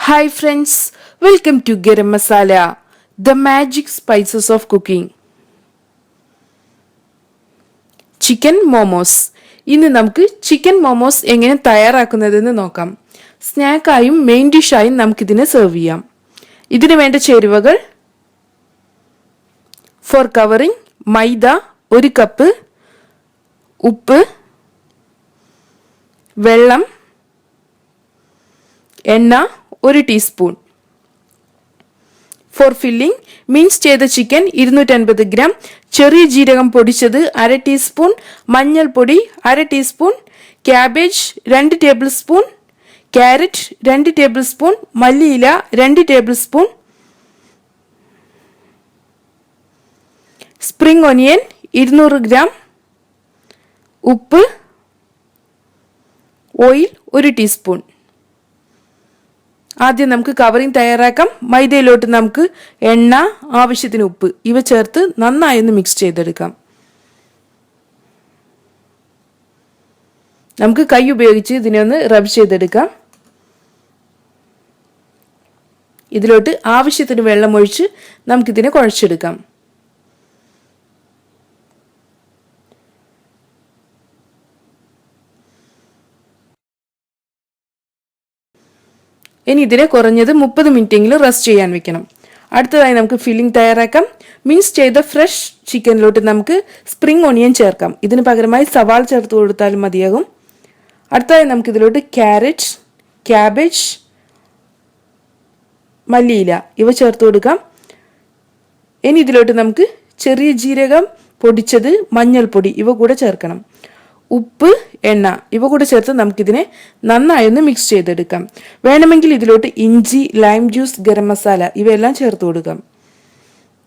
Hi friends, welcome to Garam Masala, the magic spices of cooking. Chicken momos. ഇന്ന് നമുക്ക് chicken momos എങ്ങനെ തയ്യാറാക്കുന്നതെന്ന് നോക്കാം. സ്നാക്കായും main ഡിഷായും നമുക്കിതിനെ സെർവ് ചെയ്യാം. ഇതിനു വേണ്ട ചേരുവകൾ: ഫോർ കവറിംഗ് മൈദ 1 കപ്പ്, ഉപ്പ്, വെള്ളം, എണ്ണ 1 ടീസ്പൂൺ. ഫോർ ഫില്ലിംഗ് മിൻസ് ചെയ്ത ചിക്കൻ 250 ഗ്രാം, ചെറിയ ജീരകം പൊടിച്ചത് 1/2 ടീസ്പൂൺ, മഞ്ഞൾപ്പൊടി 1/2 teaspoon, cabbage 2 table spoon, carrot 2 table spoon, മല്ലിയില 2 table spoon, spring onion 200 gram, ഉപ്പ്, ഓയിൽ 1 ടീസ്പൂൺ. ആദ്യം നമുക്ക് കവറിംഗ് തയ്യാറാക്കാം. മൈദയിലോട്ട് നമുക്ക് എണ്ണ, ആവശ്യത്തിന് ഉപ്പ് ഇവ ചേർത്ത് നന്നായി ഒന്ന് മിക്സ് ചെയ്തെടുക്കാം. നമുക്ക് കൈ ഉപയോഗിച്ച് ഇതിനെ ഒന്ന് റബ് ചെയ്തെടുക്കാം. ഇതിലോട്ട് ആവശ്യത്തിന് വെള്ളം ഒഴിച്ച് നമുക്കിതിനെ കുഴച്ചെടുക്കാം. ഇനി ഇതിനെ കുറഞ്ഞത് 30 മിനിറ്റെങ്കിലും റെസ്റ്റ് ചെയ്യാൻ വെക്കണം. അടുത്തതായി നമുക്ക് ഫില്ലിംഗ് തയ്യാറാക്കാം. മിൻസ് ചെയ്ത ഫ്രഷ് ചിക്കനിലോട്ട് നമുക്ക് സ്പ്രിംഗ് ഒനിയൻ ചേർക്കാം. ഇതിന് പകരമായി സവാള ചേർത്ത് കൊടുത്താലും മതിയാകും. അടുത്തതായി നമുക്ക് ഇതിലോട്ട് ക്യാരറ്റ്, ക്യാബേജ്, മല്ലിയില ഇവ ചേർത്ത് കൊടുക്കാം. ഇനി ഇതിലോട്ട് നമുക്ക് ചെറിയ ജീരകം പൊടിച്ചത്, മഞ്ഞൾപ്പൊടി ഇവ കൂടെ ചേർക്കണം. ഉപ്പ്, എണ്ണ ഇവ കൂടെ ചേർത്ത് നമുക്കിതിനെ നന്നായി ഒന്ന് മിക്സ് ചെയ്തെടുക്കാം. വേണമെങ്കിൽ ഇതിലോട്ട് ഇഞ്ചി, ലൈം ജ്യൂസ്, ഗരം മസാല ഇവയെല്ലാം ചേർത്ത് കൊടുക്കാം.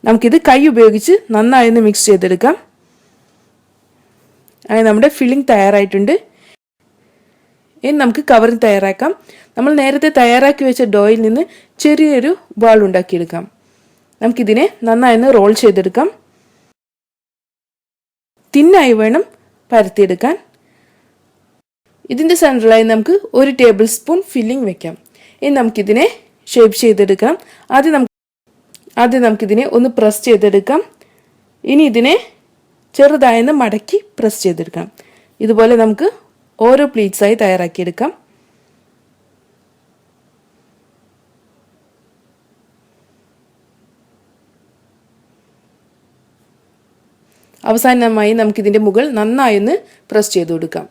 നമുക്കിത് കൈ ഉപയോഗിച്ച് നന്നായി ഒന്ന് മിക്സ് ചെയ്തെടുക്കാം. അങ്ങനെ നമ്മുടെ ഫില്ലിംഗ് തയ്യാറായിട്ടുണ്ട്. ഇനി നമുക്ക് കവറിംഗ് തയ്യാറാക്കാം. നമ്മൾ നേരത്തെ തയ്യാറാക്കി വെച്ച ഡോയിൽ നിന്ന് ചെറിയൊരു ബോൾ ഉണ്ടാക്കിയെടുക്കാം. നമുക്കിതിനെ നന്നായി ഒന്ന് റോൾ ചെയ്തെടുക്കാം. തിന്നായി വേണം പരത്തിയെടുക്കാൻ. ഇതിൻ്റെ സെൻട്രലായി നമുക്ക് 1 ടേബിൾ സ്പൂൺ ഫില്ലിംഗ് വെക്കാം. ഇനി നമുക്കിതിനെ ഷേപ്പ് ചെയ്തെടുക്കാം. ആദ്യം നമുക്കിതിനെ ഒന്ന് പ്രസ് ചെയ്തെടുക്കാം. ഇനി ഇതിനെ ചെറുതായൊന്ന് മടക്കി പ്രസ് ചെയ്തെടുക്കാം. ഇതുപോലെ നമുക്ക് ഓരോ പ്ലീറ്റ്സായി തയ്യാറാക്കിയെടുക്കാം. അവസാനമായി നമുക്കിതിൻ്റെ മുകൾ നന്നായി ഒന്ന് പ്രസ് ചെയ്ത് കൊടുക്കാം.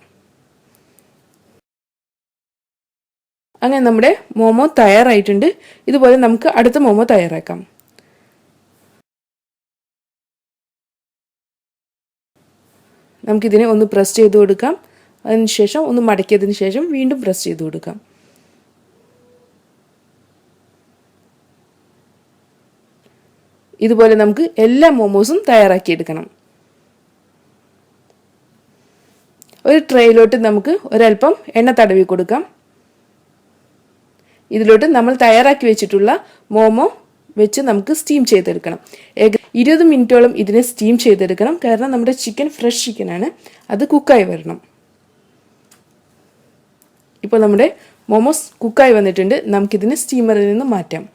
അങ്ങനെ നമ്മുടെ മോമോ തയ്യാറായിട്ടുണ്ട്. ഇതുപോലെ നമുക്ക് അടുത്ത മോമോ തയ്യാറാക്കാം. നമുക്കിതിനെ ഒന്ന് പ്രസ് ചെയ്ത് കൊടുക്കാം. അതിനുശേഷം ഒന്ന് മടക്കിയതിന് ശേഷം വീണ്ടും പ്രസ് ചെയ്ത് കൊടുക്കാം. ഇതുപോലെ നമുക്ക് എല്ലാ മോമോസും തയ്യാറാക്കിയെടുക്കണം. ഒരു ട്രേയിലോട്ട് നമുക്ക് ഒരൽപ്പം എണ്ണ തടവി കൊടുക്കാം. ഇതിലോട്ട് നമ്മൾ തയ്യാറാക്കി വെച്ചിട്ടുള്ള മോമോ വെച്ച് നമുക്ക് സ്റ്റീം ചെയ്തെടുക്കണം. 20 മിനിറ്റോളം ഇതിനെ സ്റ്റീം ചെയ്തെടുക്കണം. കാരണം നമ്മുടെ ചിക്കൻ ഫ്രഷ് ചിക്കനാണ്, അത് കുക്കായി വരണം. ഇപ്പോൾ നമ്മുടെ മോമോസ് കുക്കായി വന്നിട്ടുണ്ട്. നമുക്കിതിനെ സ്റ്റീമറിൽ നിന്ന് മാറ്റാം.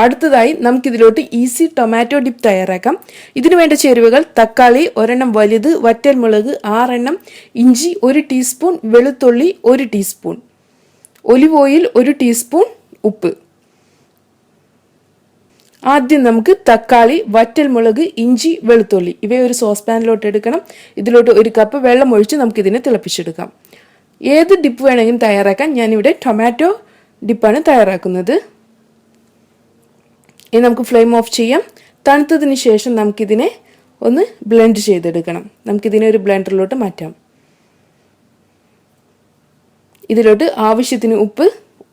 അടുത്തതായി നമുക്കിതിലോട്ട് ഈസി ടൊമാറ്റോ ഡിപ്പ് തയ്യാറാക്കാം. ഇതിനു വേണ്ട ചേരുവകൾ: തക്കാളി 1 വലുത്, വറ്റൽമുളക് 6, ഇഞ്ചി 1 ടീസ്പൂൺ, വെളുത്തുള്ളി 1 ടീസ്പൂൺ, ഒലിവ് ഓയിൽ 1 ടീസ്പൂൺ, ഉപ്പ്. ആദ്യം നമുക്ക് തക്കാളി, വറ്റൽമുളക്, ഇഞ്ചി, വെളുത്തുള്ളി ഇവയെ ഒരു സോസ് പാനിലോട്ട് എടുക്കണം. ഇതിലോട്ട് 1 കപ്പ് വെള്ളം ഒഴിച്ച് നമുക്കിതിനെ തിളപ്പിച്ചെടുക്കാം. ഏത് ഡിപ്പ് വേണമെങ്കിലും തയ്യാറാക്കാൻ. ഞാനിവിടെ ടൊമാറ്റോ ഡിപ്പാണ് തയ്യാറാക്കുന്നത്. ഇനി നമുക്ക് ഫ്ലെയിം ഓഫ് ചെയ്യാം. തണുത്തതിന് ശേഷം നമുക്കിതിനെ ഒന്ന് ബ്ലെൻഡ് ചെയ്തെടുക്കണം. നമുക്കിതിനെ ഒരു ബ്ലെൻഡറിലോട്ട് മാറ്റാം. ഇതിലോട്ട് ആവശ്യത്തിന് ഉപ്പ്,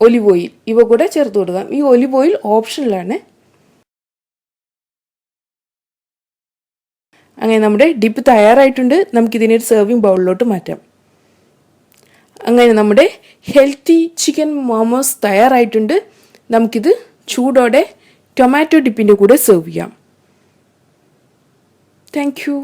ഒലിവ് ഓയിൽ ഇവ കൂടെ ചേർത്ത് കൊടുക്കാം. ഈ ഒലിവ് ഓയിൽ ഓപ്ഷനിലാണ്. അങ്ങനെ നമ്മുടെ ഡിപ്പ് തയ്യാറായിട്ടുണ്ട്. നമുക്കിതിനെ ഒരു സെർവിങ് ബൗളിലോട്ട് മാറ്റാം. അങ്ങനെ നമ്മുടെ ഹെൽത്തി ചിക്കൻ മോമോസ് തയ്യാറായിട്ടുണ്ട്. നമുക്കിത് ചൂടോടെ ടൊമാറ്റോ ഡിപ്പിൻ്റെ കൂടെ സെർവ് ചെയ്യാം. Thank you.